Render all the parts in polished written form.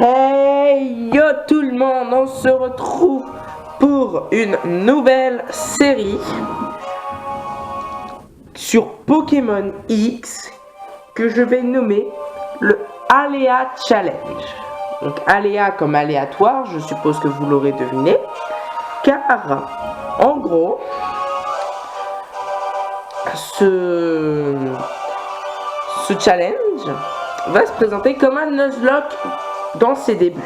Hey yo tout le monde, on se retrouve pour une nouvelle série sur Pokémon X que je vais nommer le Aléa Challenge. Donc aléa comme aléatoire, je suppose que vous l'aurez deviné, car en gros ce challenge va se présenter comme un Nuzlocke dans ses débuts.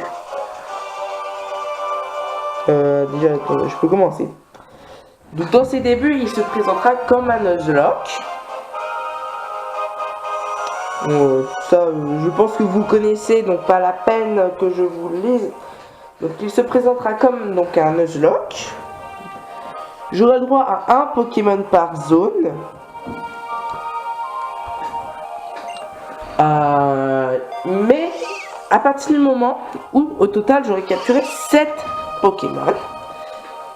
Déjà, je peux commencer. Donc dans ses débuts, il se présentera comme un Nuzlocke. Ça, je pense que vous connaissez, donc pas la peine que je vous le lise. Donc il se présentera comme donc un Nuzlocke. J'aurai le droit à un Pokémon par zone. Mais à partir du moment où au total j'aurai capturé 7 Pokémon,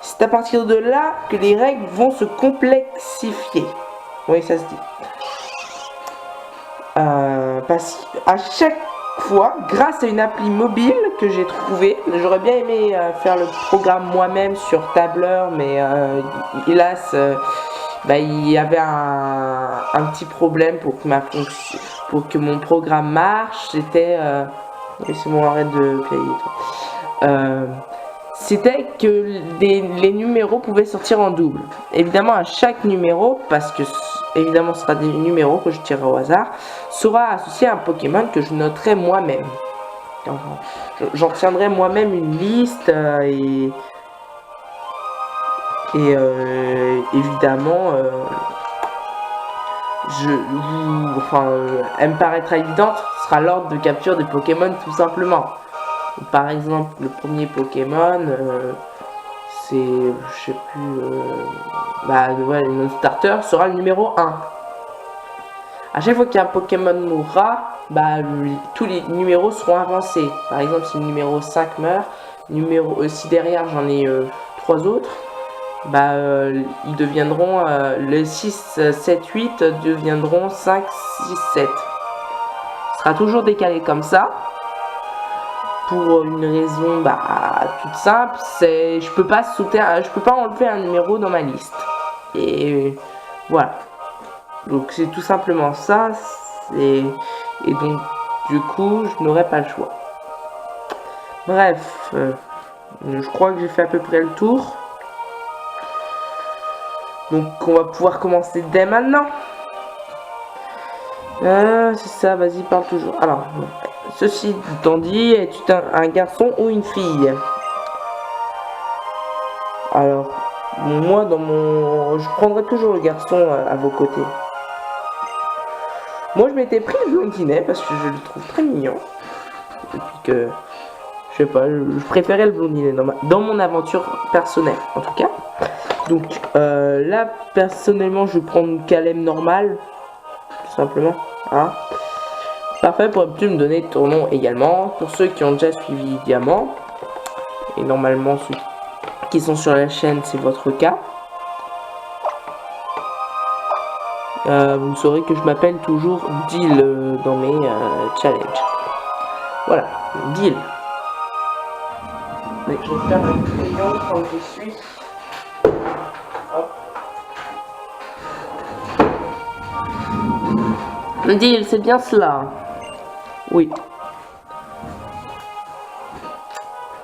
c'est à partir de là que les règles vont se complexifier. Oui, ça se dit. Parce qu'à chaque fois, grâce à une appli mobile que j'ai trouvée, j'aurais bien aimé faire le programme moi-même sur tableur, mais hélas, il y avait un petit problème pour que mon programme marche. C'était c'est bon, arrête de payer. C'était que les numéros pouvaient sortir en double. Évidemment, à chaque numéro, parce que évidemment ce sera des numéros que je tirerai au hasard, sera associé à un Pokémon que je noterai moi-même. J'en tiendrai moi-même une liste évidemment elle me paraîtra évidente, ce sera l'ordre de capture des Pokémon tout simplement. Par exemple, le premier Pokémon, c'est, je sais plus, le non-starter sera le numéro 1. À chaque fois qu'un Pokémon mourra, tous les numéros seront avancés. Par exemple, si le numéro 5 meurt, si derrière j'en ai 3 autres, ils deviendront, le 6, 7, 8 deviendront 5, 6, 7. Ce sera toujours décalé comme ça. Pour une raison toute simple, c'est je peux pas enlever un numéro dans ma liste. Et voilà. Donc c'est tout simplement ça. Et donc du coup je n'aurai pas le choix. Bref, je crois que j'ai fait à peu près le tour. Donc on va pouvoir commencer dès maintenant. C'est ça, vas-y, parle toujours. Alors, ceci étant dit, es-tu un garçon ou une fille? Alors, moi, je prendrai toujours le garçon à vos côtés. Moi, je m'étais pris le blondinet parce que je le trouve très mignon. Depuis que, je sais pas, je préférais le blondinet dans mon aventure personnelle, en tout cas. Donc, là, personnellement, je vais prendre une Calem normale. Simplement, hein. Parfait, pourrais-tu me donner ton nom également pour ceux qui ont déjà suivi Diamant, et normalement ceux qui sont sur la chaîne, c'est votre cas. Vous saurez que je m'appelle toujours Deal dans mes challenges. Voilà, Deal. Mais je vais faire un crayon quand je suis. Deal, c'est bien cela. Oui.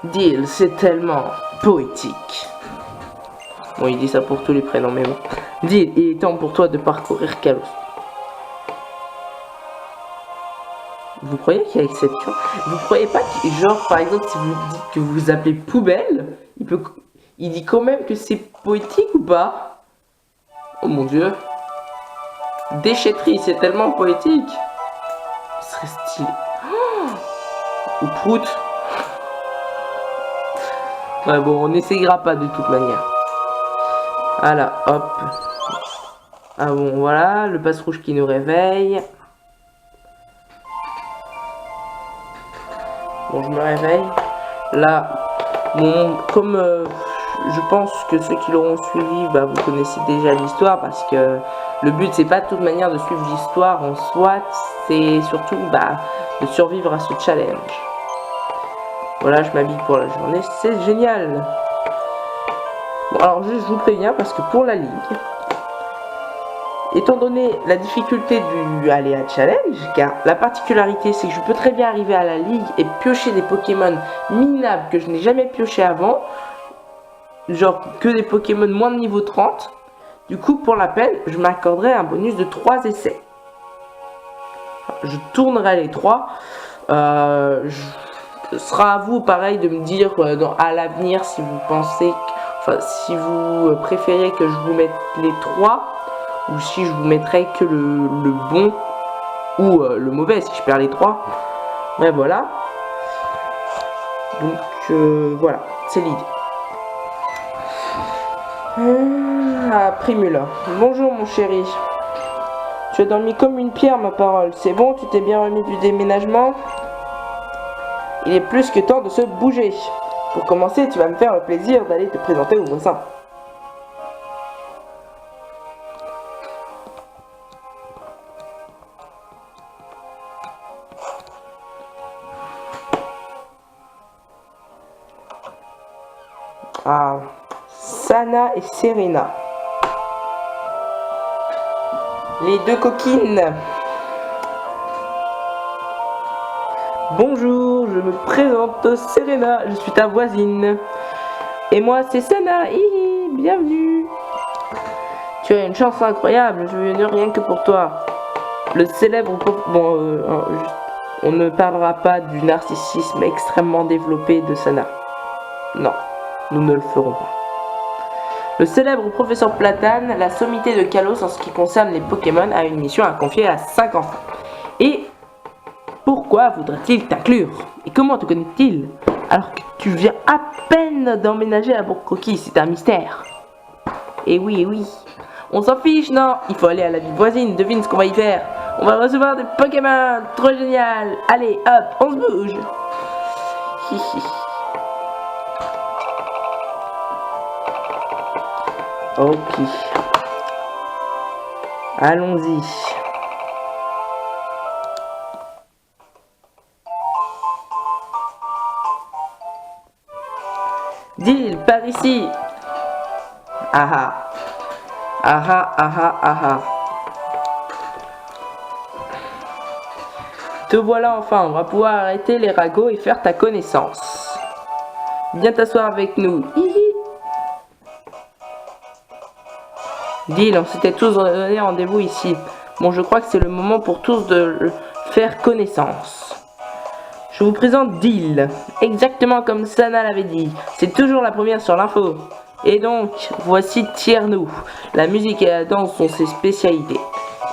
Deal, c'est tellement poétique. Bon, il dit ça pour tous les prénoms, mais bon. Deal, il est temps pour toi de parcourir Kalos. Vous croyez qu'il y a exception? Vous croyez pas que, genre, par exemple, si vous dites que vous vous appelez Poubelle, il dit quand même que c'est poétique ou pas? Oh mon dieu. Déchetterie, c'est tellement poétique. Ce serait stylé. Ou prout. Ouais, bon, on n'essayera pas de toute manière. Voilà, hop. Ah bon, voilà, le passe rouge qui nous réveille. Bon, je me réveille. Là, bon, comme je pense que ceux qui l'auront suivi, vous connaissez déjà l'histoire, parce que le but c'est pas de toute manière de suivre l'histoire en soi, c'est surtout de survivre à ce challenge. Voilà, je m'habille pour la journée, c'est génial. Bon, alors juste, je vous préviens parce que pour la ligue, étant donné la difficulté du Aléa Challenge, car la particularité c'est que je peux très bien arriver à la ligue et piocher des Pokémon minables que je n'ai jamais pioché avant, genre que des Pokémon moins de niveau 30. Du coup, pour la peine, je m'accorderai un bonus de 3 essais. Je tournerai les 3. Ce sera à vous, pareil, de me dire à l'avenir si vous pensez, si vous préférez que je vous mette les 3 ou si je vous mettrai que le bon ou le mauvais si je perds les 3. Mais voilà. Donc voilà, c'est l'idée. Primula. Bonjour mon chéri. Tu as dormi comme une pierre, ma parole. C'est bon, tu t'es bien remis du déménagement? Il est plus que temps de se bouger. Pour commencer, tu vas me faire le plaisir d'aller te présenter aux voisins. Ah, Sana et Serena. Les deux coquines. Bonjour, je me présente Serena, je suis ta voisine. Et moi c'est Sana, hihi, bienvenue. Tu as une chance incroyable, je vais venir rien que pour toi. Le célèbre... Bon, on ne parlera pas du narcissisme extrêmement développé de Sana. Non, nous ne le ferons pas. Le célèbre professeur Platane, la sommité de Kalos en ce qui concerne les Pokémon, a une mission à confier à 5 enfants. Et pourquoi voudrait-il t'inclure? Et comment te connaît-il alors que tu viens à peine d'emménager à Bourg-Croquis? C'est un mystère. Et oui, on s'en fiche, non? Il faut aller à la ville voisine, devine ce qu'on va y faire. On va recevoir des Pokémon, trop génial. Allez, hop, on se bouge. Ok. Allons-y. Deal, par ici. Aha. Te voilà enfin, on va pouvoir arrêter les ragots et faire ta connaissance. Viens t'asseoir avec nous. Hihi. Deal, on s'était tous donné rendez-vous ici. Bon, je crois que c'est le moment pour tous de faire connaissance. Je vous présente Deal, exactement comme Sana l'avait dit. C'est toujours la première sur l'info. Et donc, voici Tierno. La musique et la danse sont ses spécialités.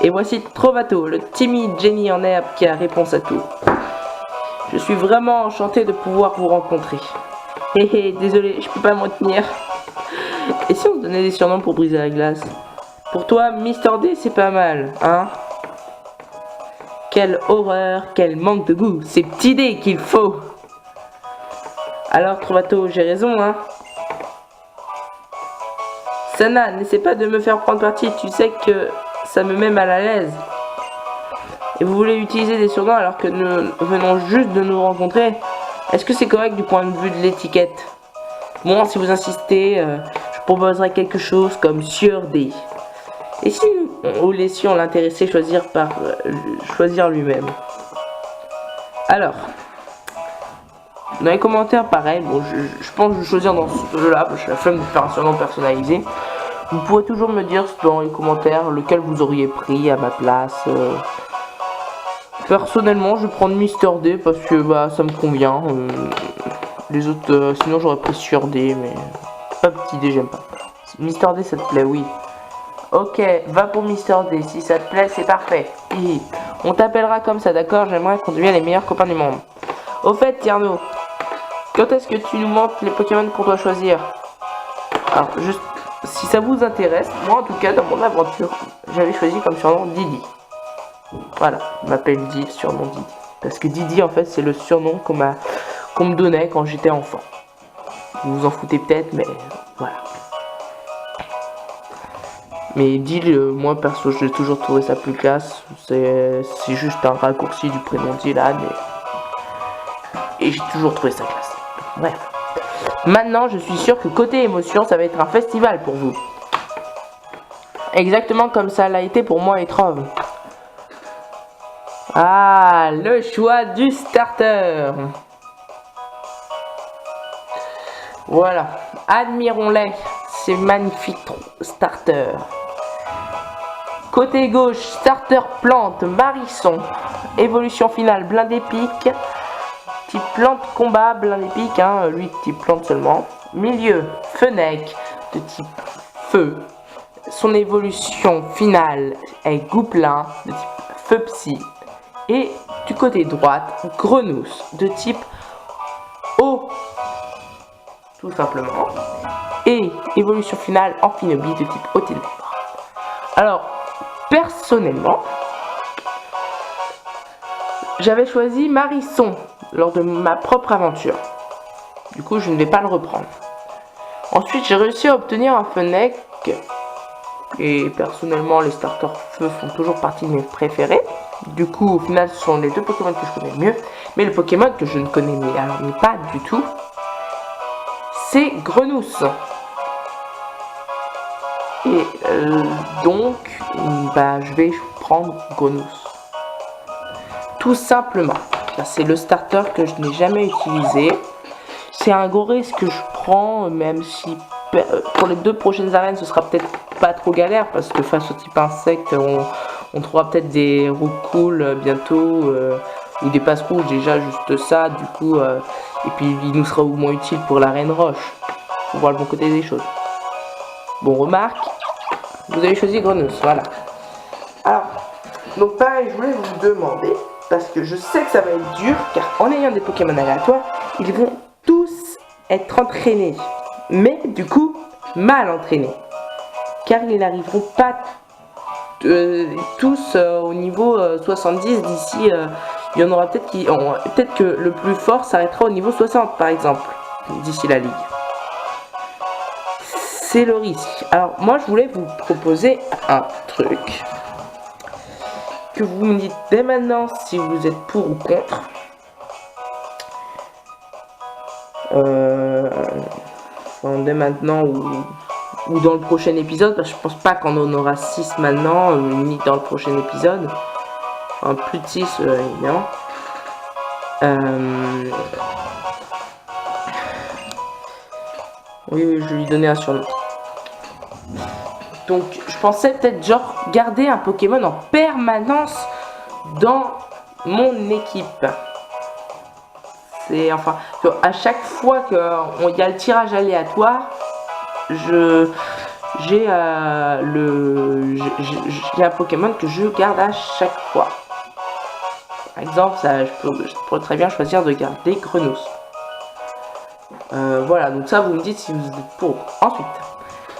Et voici Trovato, le timide génie en herbe qui a réponse à tout. Je suis vraiment enchanté de pouvoir vous rencontrer. Hé, désolé, je peux pas me retenir. Et si on se donnait des surnoms pour briser la glace? Pour toi, Mister D, c'est pas mal, hein? Quelle horreur, quel manque de goût, c'est Petit D qu'il faut. Alors, Trovato, j'ai raison, hein? Sana, n'essaie pas de me faire prendre parti, tu sais que ça me met mal à l'aise. Et vous voulez utiliser des surnoms alors que nous venons juste de nous rencontrer? Est-ce que c'est correct du point de vue de l'étiquette? Bon, si vous insistez, je proposerai quelque chose comme Sieur D. Et si nous laissions l'intéressé choisir lui-même? Alors, dans les commentaires, pareil, bon, je pense que je vais choisir dans ce jeu-là, parce que j'ai la flemme de faire un surnom personnalisé. Vous pourrez toujours me dire dans les commentaires lequel vous auriez pris à ma place. Personnellement, je vais prendre Mister D parce que bah, ça me convient. Les autres, sinon j'aurais pris Sieur D, mais pas Petit D, j'aime pas. Mister D, ça te plaît? Oui. Ok, va pour Mister D, si ça te plaît, c'est parfait. Hihi. On t'appellera comme ça, d'accord? J'aimerais qu'on devienne les meilleurs copains du monde. Au fait, Tierno, quand est-ce que tu nous montres les Pokémon qu'on doit choisir? Alors, juste, si ça vous intéresse, moi en tout cas, dans mon aventure, j'avais choisi comme surnom Didi. Voilà, je m'appelle Didi, surnom Didi. Parce que Didi, en fait, c'est le surnom qu'on me donnait quand j'étais enfant. Vous vous en foutez peut-être, mais voilà. Mais Deal, moi perso, j'ai toujours trouvé ça plus classe. C'est juste un raccourci du prénom Dylan. Et j'ai toujours trouvé ça classe. Bref. Maintenant, je suis sûr que côté émotion, ça va être un festival pour vous. Exactement comme ça l'a été pour moi et Trove. Ah, le choix du starter. Voilà, admirons-les, ces magnifiques starters. Côté gauche, starter plante, Marisson. Évolution finale, blindé pique. Type plante combat, blindé pique, hein, lui type plante seulement. Milieu, Fennec, de type feu. Son évolution finale est Gouplin, de type feu psy. Et du côté droite, Grenousse, de type eau, tout simplement. Et évolution finale, Amphinobie, de type eau ténèbres. Alors, personnellement, j'avais choisi Marisson lors de ma propre aventure. Du coup, je ne vais pas le reprendre. Ensuite, j'ai réussi à obtenir un Fennec. Et personnellement, les starters feu font toujours partie de mes préférés. Du coup, au final, ce sont les deux Pokémon que je connais le mieux. Mais le Pokémon que je ne connais mais pas du tout, c'est Grenousse. Et donc, je vais prendre Grenousse. Tout simplement. C'est le starter que je n'ai jamais utilisé. C'est un gros risque que je prends, même si pour les 2 prochaines arènes, ce sera peut-être pas trop galère, parce que face au type insecte, on trouvera peut-être des roucoules bientôt, ou des passes rouges, déjà juste ça, du coup, et puis il nous sera au moins utile pour l'arène roche, pour voir le bon côté des choses. Bon, remarque, vous avez choisi Grenousse, voilà. Alors, donc pareil, je voulais vous demander, parce que je sais que ça va être dur, car en ayant des Pokémon aléatoires, ils vont tous être entraînés, mais du coup, mal entraînés, car ils n'arriveront pas tous au niveau 70 d'ici, il y en aura peut-être que le plus fort s'arrêtera au niveau 60 par exemple, d'ici la ligue. C'est le risque. Alors moi je voulais vous proposer un truc, que vous me dites dès maintenant si vous êtes pour ou contre. Dès maintenant ou dans le prochain épisode, parce que je pense pas qu'on en aura 6 maintenant, ni dans le prochain épisode. Enfin, plus de 6 évidemment. Oui, je lui donnais un surnom. Donc je pensais peut-être genre garder un Pokémon en permanence dans mon équipe. C'est enfin, à chaque fois qu'il y a le tirage aléatoire, j'ai un Pokémon que je garde à chaque fois. Par exemple, je pourrais très bien choisir de garder Grenousse. Voilà, donc ça vous me dites si vous êtes pour. Ensuite,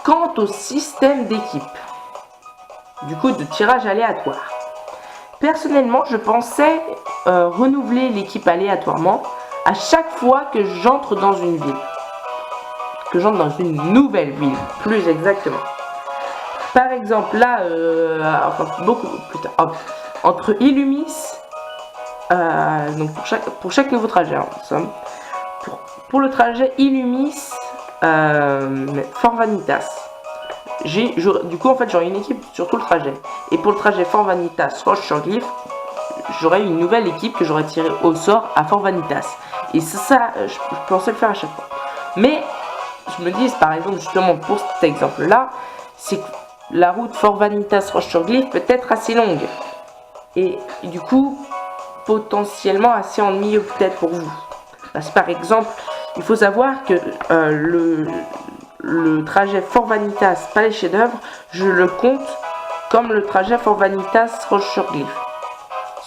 quant au système d'équipe, du coup de tirage aléatoire, personnellement je pensais renouveler l'équipe aléatoirement à chaque fois que j'entre dans une ville. Que j'entre dans une nouvelle ville, plus exactement. Par exemple, là, enfin, beaucoup plus tard, entre Illumis, donc pour chaque nouveau trajet, hein, pour le trajet Illumis, Fort Vanitas, du coup, en fait, j'aurai une équipe sur tout le trajet. Et pour le trajet Fort Vanitas, Roche-sur-Gliffe, j'aurai une nouvelle équipe que j'aurai tirée au sort à Fort Vanitas. Et ça, je pensais le faire à chaque fois. Mais je me dis, par exemple, justement pour cet exemple-là, c'est que la route Fort Vanitas Roche-sur-Gliffe peut être assez longue. Et du coup, potentiellement assez ennuyeux peut-être pour vous. Parce que par exemple, il faut savoir que le trajet Fort Vanitas Palais Chef-d'œuvre, je le compte comme le trajet Fort Vanitas Roche-sur-Gliffe.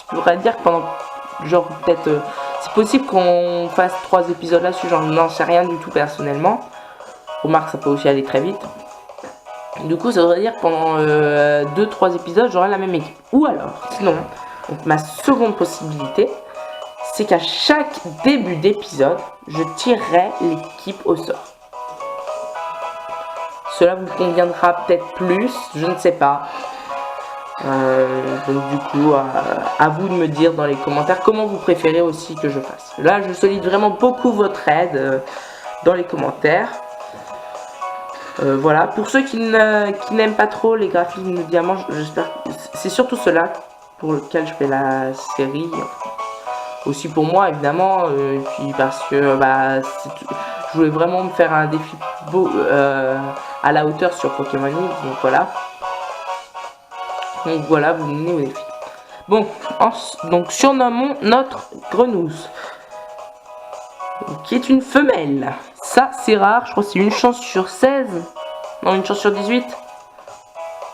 Je pourrais dire que pendant, genre peut-être... c'est possible qu'on fasse 3 épisodes là-dessus, j'en n'en sais rien du tout personnellement. Remarque, ça peut aussi aller très vite. Du coup, ça voudrait dire que pendant 2-3 épisodes, j'aurai la même équipe. Ou alors, sinon, donc, ma seconde possibilité, c'est qu'à chaque début d'épisode, je tirerai l'équipe au sort. Cela vous conviendra peut-être plus, je ne sais pas. Donc du coup, à vous de me dire dans les commentaires comment vous préférez aussi que je fasse. Là, je sollicite vraiment beaucoup votre aide dans les commentaires. Voilà, pour ceux qui n'aiment pas trop les graphismes de diamant, j'espère que c'est surtout cela pour lequel je fais la série. Aussi pour moi évidemment, et puis parce que bah, je voulais vraiment me faire un défi beau à la hauteur sur Pokémon League, donc voilà. Donc voilà, vous menez au défi. Bon, donc surnommons notre grenouille, qui est une femelle. Ça c'est rare, je crois que c'est une chance sur 16. Non, une chance sur 18.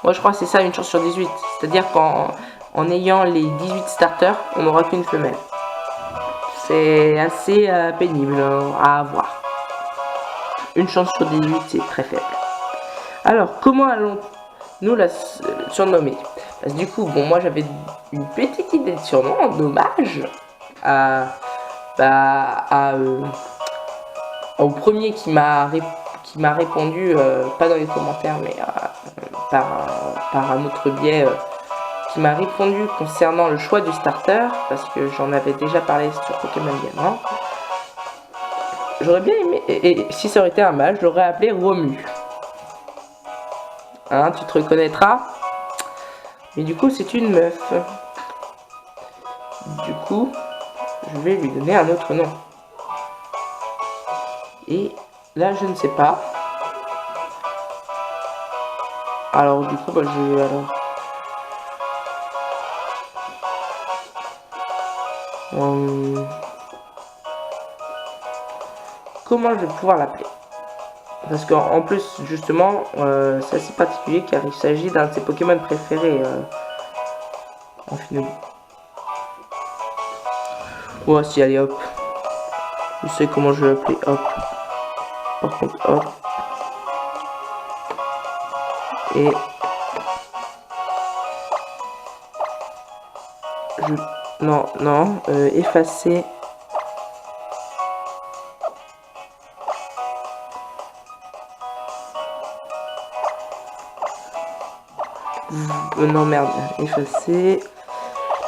Moi je crois que c'est ça, une chance sur 18. C'est-à-dire qu'en ayant les 18 starters, on n'aura qu'une femelle. C'est assez pénible à avoir. Une chance sur 18, c'est très faible. Alors, comment allons-nous la surnommer? Parce que du coup, bon, moi j'avais une petite idée de surnom en hommage au premier qui m'a répondu, pas dans les commentaires, mais par un autre biais, qui m'a répondu concernant le choix du starter, parce que j'en avais déjà parlé sur Pokémon Diamant. J'aurais bien aimé, et si ça aurait été un mâle, je l'aurais appelé Romu. Hein, tu te reconnaîtras. Mais du coup, c'est une meuf. Du coup, je vais lui donner un autre nom. Et là, je ne sais pas. Alors, du coup, bah, je vais alors... Comment je vais pouvoir l'appeler? Parce qu'en plus, justement, c'est assez particulier car il s'agit d'un de ses Pokémon préférés en final. Oh, si, allez, hop. Je sais comment je vais l'appeler, hop. Par contre, hop. Et... Non, effacer... non merde, effacer.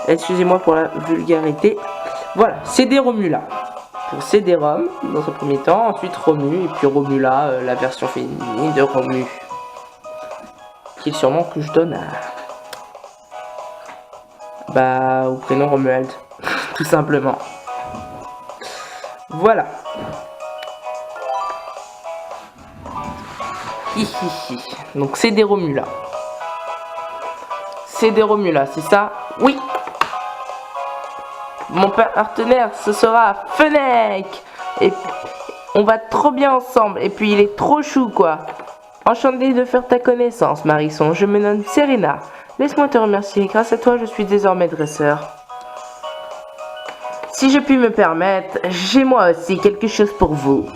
Excusez-moi pour la vulgarité. Voilà, CD Romula. Pour CD-ROM dans un premier temps, ensuite Romu, et puis Romula, la version féminine de Romu. Qui est le surnom que je donne au prénom Romuald. Tout simplement. Voilà. Hihihi. Donc CD Romula. CD Romula, c'est ça? Oui. Mon partenaire, ce sera Fennec. Et on va trop bien ensemble. Et puis il est trop chou, quoi. Enchanté de faire ta connaissance, Marisson. Je me nomme Serena. Laisse-moi te remercier. Grâce à toi, je suis désormais dresseur. Si je puis me permettre, j'ai moi aussi quelque chose pour vous.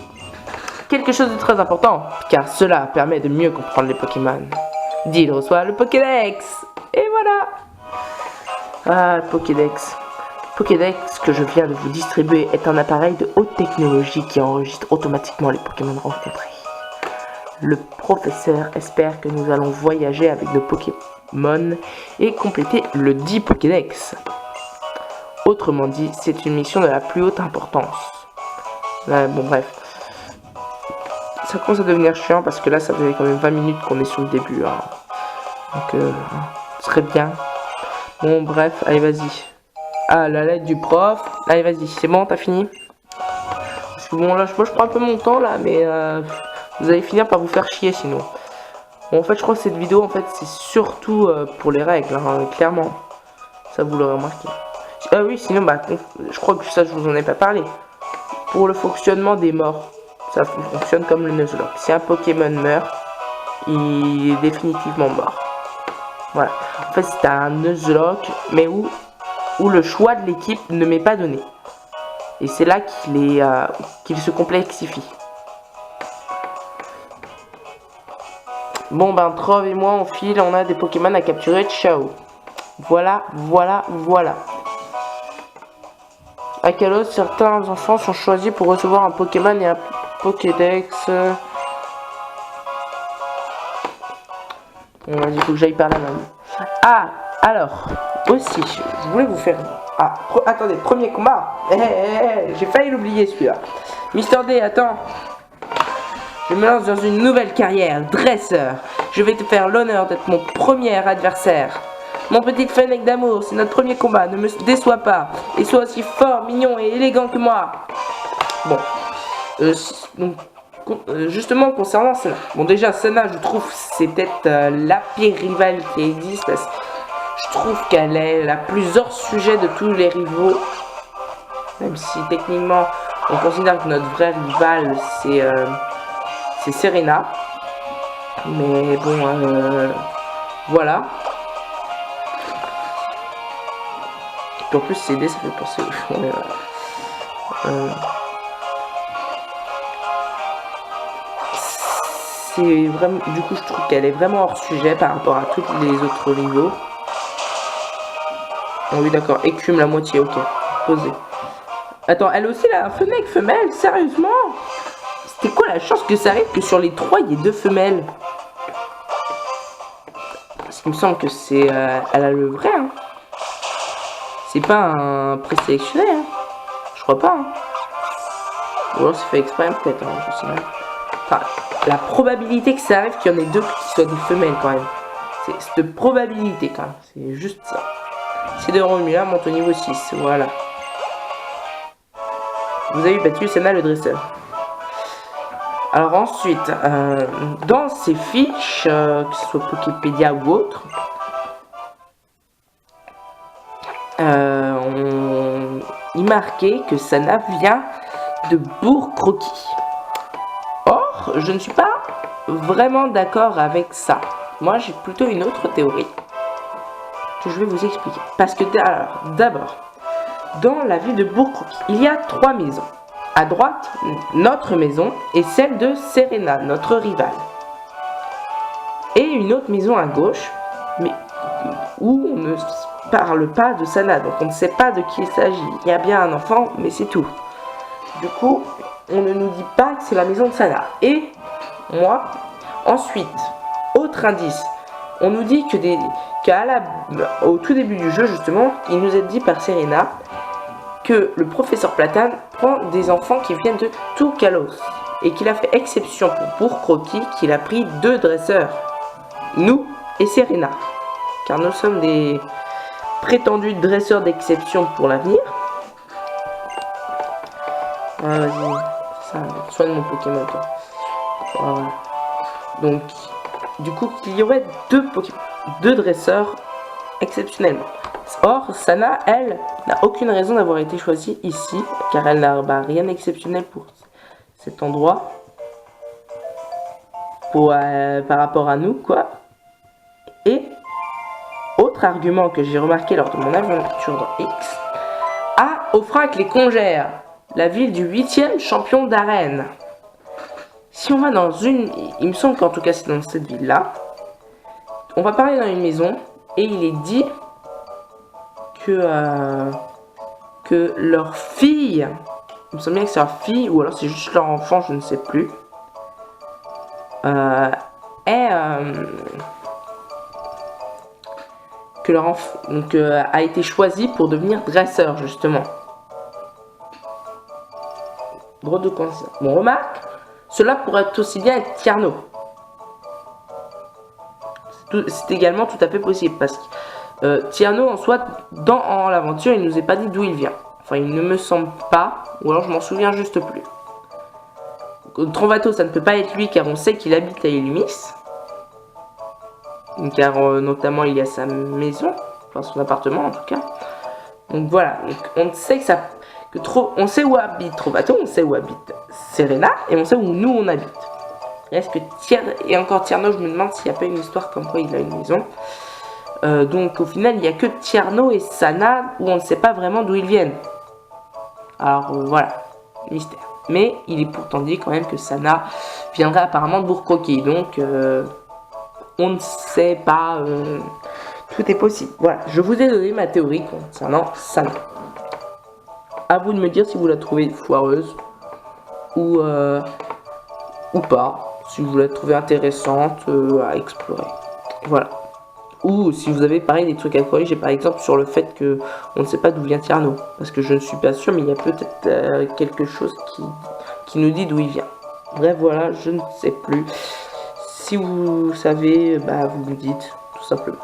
Quelque chose de très important, car cela permet de mieux comprendre les Pokémon. Deal reçoit le Pokédex. Et voilà. Ah, Pokédex. Pokédex que je viens de vous distribuer est un appareil de haute technologie qui enregistre automatiquement les Pokémon rencontrés. Le professeur espère que nous allons voyager avec nos Pokémon et compléter le dit Pokédex. Autrement dit, c'est une mission de la plus haute importance. Bon bref. Ça commence à devenir chiant parce que là ça fait quand même 20 minutes qu'on est sur le début. Hein. Donc ce serait bien. Bon bref, allez vas-y. Ah, la lettre du prof. Allez vas-y, c'est bon, t'as fini? Parce que bon là, moi je prends un peu mon temps là, mais vous allez finir par vous faire chier sinon. Bon en fait je crois que cette vidéo en fait c'est surtout pour les règles, hein, clairement. Ça vous l'aurez remarqué. Ah oui, sinon bah je crois que ça je vous en ai pas parlé. Pour le fonctionnement des morts, ça fonctionne comme le Nuzlocke. Si un Pokémon meurt, il est définitivement mort. Voilà. En fait c'est un Nuzlocke, mais où le choix de l'équipe ne m'est pas donné. Et c'est là qu'il se complexifie. Bon ben Trove et moi on file, on a des Pokémon à capturer, ciao. Voilà. À Kalos, certains enfants sont choisis pour recevoir un Pokémon et un Pokédex. Bon, il faut que j'aille par là même. Ah, Alors, aussi, je voulais vous faire... Ah, attendez, premier combat. J'ai failli l'oublier celui-là. Mister D, attends. Je me lance dans une nouvelle carrière, dresseur. Je vais te faire l'honneur d'être mon premier adversaire. Mon petit fennec d'amour, c'est notre premier combat, ne me déçois pas. Et sois aussi fort, mignon et élégant que moi. Bon. Justement, concernant Sana. Bon, déjà, Sana, je trouve, c'est peut-être la pire rivale qui existe. Je trouve qu'elle est la plus hors sujet de tous les rivaux. Même si, techniquement, on considère que notre vrai rival, c'est Serena. Mais bon, voilà. En plus, CD, ça fait penser c'est vraiment, du coup, je trouve qu'elle est vraiment hors sujet par rapport à tous les autres rivaux. Oh oui, d'accord, écume la moitié, ok. Posé. Attends, elle aussi, là, un fennec femelle, sérieusement? C'était quoi la chance que ça arrive que sur les 3, il y ait 2 femelles? Parce qu'il me semble que c'est... elle a le vrai, hein. C'est pas un présélectionné, hein. Je crois pas, hein. Ou alors c'est fait exprès, peut-être, hein, je sais même. Enfin, la probabilité que ça arrive qu'il y en ait 2 qui soient des femelles, quand même. C'est cette probabilité, quand même. C'est juste ça. C'est de Romula monte au niveau 6, voilà. Vous avez battu Sana le dresseur. Alors ensuite, dans ces fiches, que ce soit Wikipédia ou autre, on y marquait que Sana vient de Bourg-Croquis. Or, je ne suis pas vraiment d'accord avec ça. Moi, j'ai plutôt une autre théorie que je vais vous expliquer. Parce que, alors, d'abord, dans la ville de Bourg-Croquis, il y a 3 maisons. À droite, notre maison et celle de Serena, notre rivale. Et une autre maison à gauche, mais où on ne parle pas de Sana, donc on ne sait pas de qui il s'agit. Il y a bien un enfant, mais c'est tout. Du coup, on ne nous dit pas que c'est la maison de Sana. Et moi, ensuite, autre indice, on nous dit que au tout début du jeu, justement, il nous est dit par Serena que le professeur Platane prend des enfants qui viennent de Toucalos et qu'il a fait exception pour Bourg-Croquis, qu'il a pris 2 dresseurs, nous et Serena, car nous sommes des prétendus dresseurs d'exception pour l'avenir. Ah, vas-y, ça, soigne mon Pokémon, toi. Voilà. Donc, du coup, il y aurait 2 dresseurs exceptionnellement. Or, Sana, elle, n'a aucune raison d'avoir été choisie ici, car elle n'a rien d'exceptionnel pour cet endroit, par rapport à nous, quoi. Et, autre argument que j'ai remarqué lors de mon aventure dans X, à Offrac les Congères, la ville du 8e champion d'arène. Si on va dans une... Il me semble qu'en tout cas c'est dans cette ville-là, on va parler dans une maison, et il est dit que leur fille, il me semble bien que c'est leur fille, ou alors c'est juste leur enfant, je ne sais plus, que leur enfant donc, a été choisi pour devenir dresseur, justement. Drôle de coïncidence. Bon, remarque, cela pourrait aussi bien être Tierno. C'est également tout à fait possible, parce que Tierno, en soi, dans l'aventure, il nous est pas dit d'où il vient. Enfin, il ne me semble pas, ou alors je m'en souviens juste plus. Trovato, ça ne peut pas être lui, car on sait qu'il habite à Illumis. Car notamment, il y a sa maison, enfin son appartement en tout cas. Donc voilà, donc, on sait on sait où habite Trovato, on sait où habite Serena, et on sait où nous on habite. Est-ce que et encore Tierno, je me demande s'il n'y a pas une histoire comme quoi il a une maison. Donc au final, il n'y a que Tierno et Sana où on ne sait pas vraiment d'où ils viennent. Alors voilà, mystère. Mais il est pourtant dit quand même que Sana viendrait apparemment de Bourg-Croquis. Donc on ne sait pas. Tout est possible. Voilà, je vous ai donné ma théorie concernant Sana. À vous de me dire si vous la trouvez foireuse ou pas. Si vous la trouvez intéressante à explorer. Voilà. Ou si vous avez pareil des trucs à corriger, par exemple sur le fait que on ne sait pas d'où vient Tierno, parce que je ne suis pas sûr, mais il y a peut-être quelque chose qui nous dit d'où il vient. Bref, voilà, je ne sais plus. Si vous savez, bah vous me dites, tout simplement.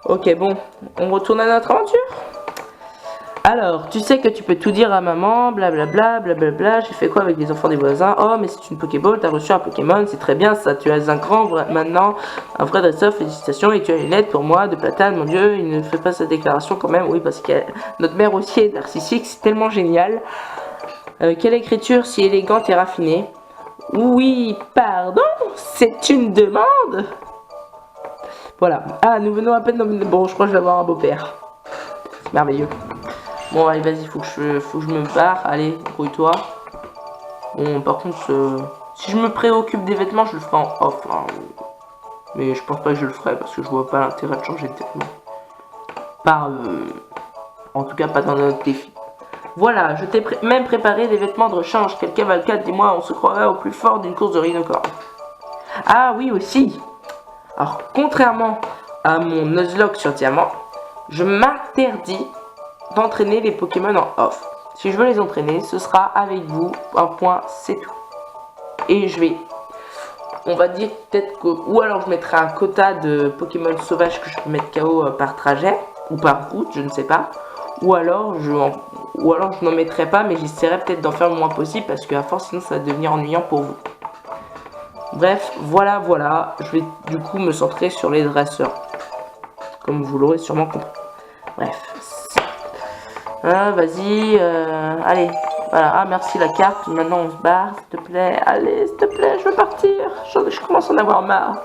Ok, bon, on retourne à notre aventure. Alors, tu sais que tu peux tout dire à maman, blablabla, blablabla, j'ai fait quoi avec les enfants des voisins? Oh, mais c'est une Pokéball, t'as reçu un Pokémon, c'est très bien ça, tu as un grand, maintenant, un vrai dresseur, félicitations, et tu as une lettre pour moi de Platane, mon dieu, il ne fait pas sa déclaration quand même, oui, parce que notre mère aussi est narcissique, c'est tellement génial. Quelle écriture si élégante et raffinée? Oui, pardon, c'est une demande. Voilà, ah, nous venons à peine dans... Bon, je crois que je vais avoir un beau-père. C'est merveilleux. Bon, allez, vas-y, faut que je me barre. Allez, grouille-toi. Bon, par contre, si je me préoccupe des vêtements, je le ferai en off. Hein. Mais je pense pas que je le ferai parce que je vois pas l'intérêt de changer de vêtements. En tout cas, pas dans notre défi. Voilà, je t'ai même préparé des vêtements de rechange. Quelle cavalcade, dis-moi, on se croirait au plus fort d'une course de rhinocorne. Ah oui, aussi. Alors, contrairement à mon Nuzlocke sur Diamant, je m'interdis d'entraîner les Pokémon en off. Si je veux les entraîner, ce sera avec vous, un point, c'est tout. Et je vais, on va dire peut-être que, ou alors je mettrai un quota de Pokémon sauvages que je peux mettre KO par trajet, ou par route, je ne sais pas. Ou alors je n'en mettrai pas, mais j'essaierai peut-être d'en faire le moins possible, parce qu'à force sinon ça va devenir ennuyant pour vous. Bref, voilà, je vais du coup me centrer sur les dresseurs. Comme vous l'aurez sûrement compris. Bref. Ah, vas-y, allez. Voilà, ah merci la carte, maintenant on se barre, s'il te plaît. Allez, s'il te plaît, je veux partir. Je commence à en avoir marre.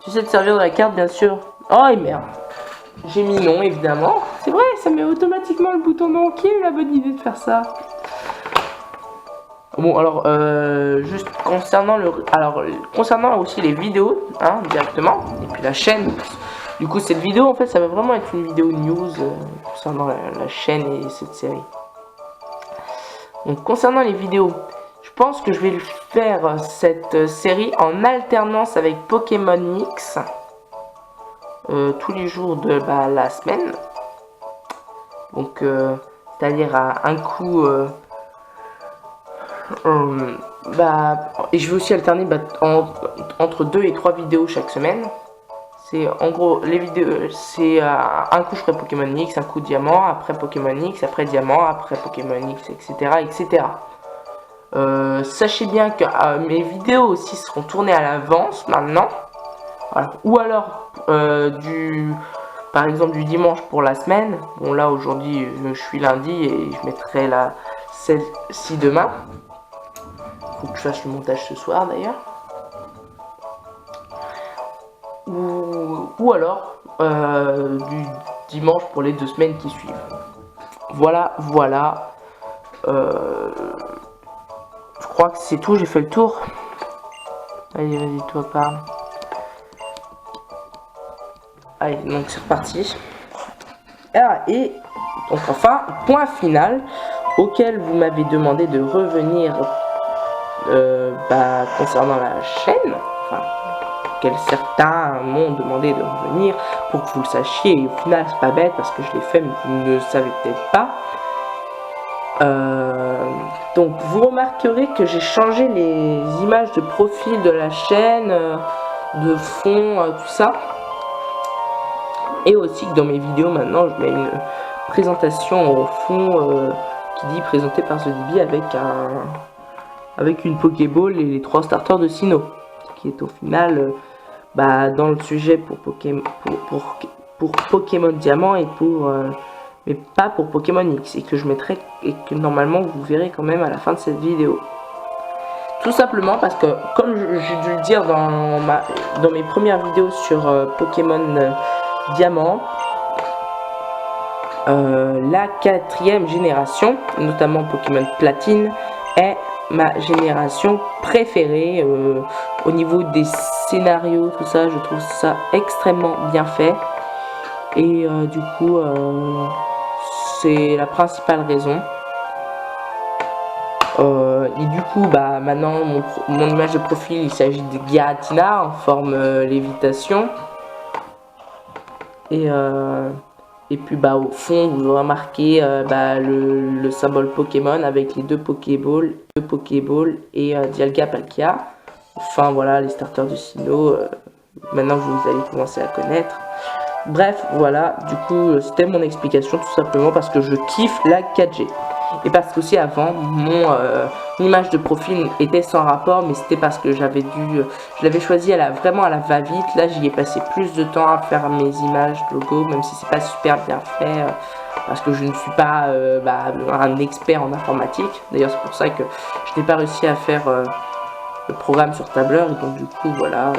Tu sais te servir de la carte, bien sûr. Oh, et merde. J'ai mis non, évidemment. C'est vrai, ça met automatiquement le bouton non. Qui a eu la bonne idée de faire ça? Bon, alors, juste concernant concernant aussi les vidéos, hein, directement, et puis la chaîne. Du coup, cette vidéo, en fait, ça va vraiment être une vidéo news concernant la chaîne et cette série. Donc, concernant les vidéos, je pense que je vais faire cette série en alternance avec Pokémon Mix tous les jours de la semaine. Donc, c'est-à-dire à un coup... et je vais aussi alterner entre 2 et 3 vidéos chaque semaine. C'est en gros les vidéos, c'est un coup je ferai Pokémon X, un coup Diamant, après Pokémon X, après Diamant, après Pokémon X, etc. etc. Sachez bien que mes vidéos aussi seront tournées à l'avance maintenant. Voilà. Ou alors par exemple du dimanche pour la semaine. Bon là aujourd'hui je suis lundi et je mettrai celle-ci demain. Faut que je fasse le montage ce soir d'ailleurs. Ou alors du dimanche pour les 2 semaines qui suivent. Voilà. Je crois que c'est tout, j'ai fait le tour. Allez, vas-y, toi parle. Allez, donc c'est reparti. Ah, et donc enfin, point final auquel vous m'avez demandé de revenir concernant la chaîne. Enfin, certains m'ont demandé de revenir pour que vous le sachiez, et au final c'est pas bête parce que je l'ai fait mais vous ne le savez peut-être pas. Donc vous remarquerez que j'ai changé les images de profil de la chaîne, de fond, tout ça, et aussi que dans mes vidéos maintenant je mets une présentation au fond qui dit présenté par TheDB avec une Pokéball et les 3 starters de Sinnoh, qui est au final dans le sujet pour Pokémon Diamant et mais pas pour Pokémon X, et que je mettrai et que normalement vous verrez quand même à la fin de cette vidéo. Tout simplement parce que comme j'ai dû le dire dans mes premières vidéos sur Pokémon Diamant, la 4e génération, notamment Pokémon Platine, est ma génération préférée. Au niveau des scénarios, tout ça, je trouve ça extrêmement bien fait, et du coup c'est la principale raison. Et du coup maintenant mon image de profil, il s'agit de Giratina en forme lévitation. Et puis bah au fond vous aurez remarqué le symbole Pokémon avec les deux Pokéballs et Dialga Palkia. Enfin voilà les starters du Sinnoh, maintenant que vous allez commencer à connaître. Bref voilà, du coup c'était mon explication tout simplement parce que je kiffe la 4G. Et parce qu'aussi avant mon image de profil était sans rapport, mais c'était parce que je l'avais choisi vraiment à la va-vite. Là j'y ai passé plus de temps à faire mes images de logo, même si c'est pas super bien fait, parce que je ne suis pas un expert en informatique. D'ailleurs c'est pour ça que je n'ai pas réussi à faire le programme sur tableur, et donc du coup voilà.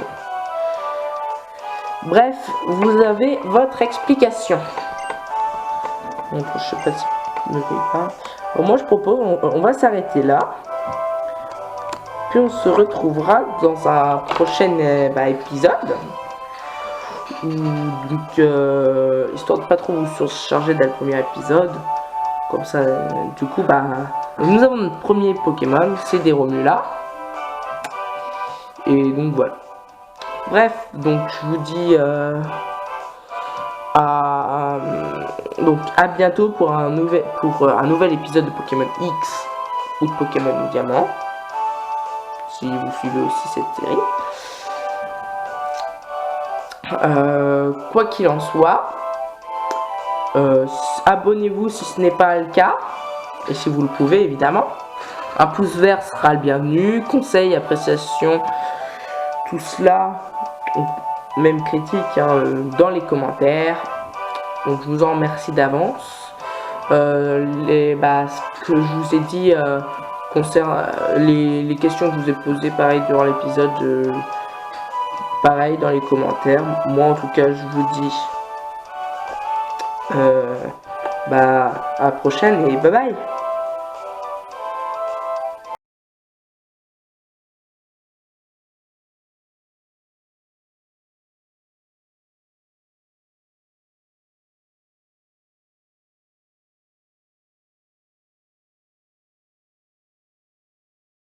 Bref, vous avez votre explication. Donc, je sais pas si vous ne voyez pas. Bon, moi je propose, on va s'arrêter là. Puis on se retrouvera dans un prochain épisode. Donc, histoire de pas trop vous surcharger dès le premier épisode. Comme ça, du coup, nous avons notre premier Pokémon, c'est des Romula. Et donc voilà. Bref, donc je vous dis à bientôt pour un nouvel épisode de Pokémon X ou de Pokémon Diamant, si vous suivez aussi cette série. Quoi qu'il en soit, abonnez-vous si ce n'est pas le cas, et si vous le pouvez évidemment. Un pouce vert sera le bienvenu, conseils, appréciations, tout cela, même critique dans les commentaires. Donc je vous en remercie d'avance. Ce que je vous ai dit concernant les questions que je vous ai posées, pareil durant l'épisode, pareil dans les commentaires. Moi en tout cas je vous dis à la prochaine et bye bye.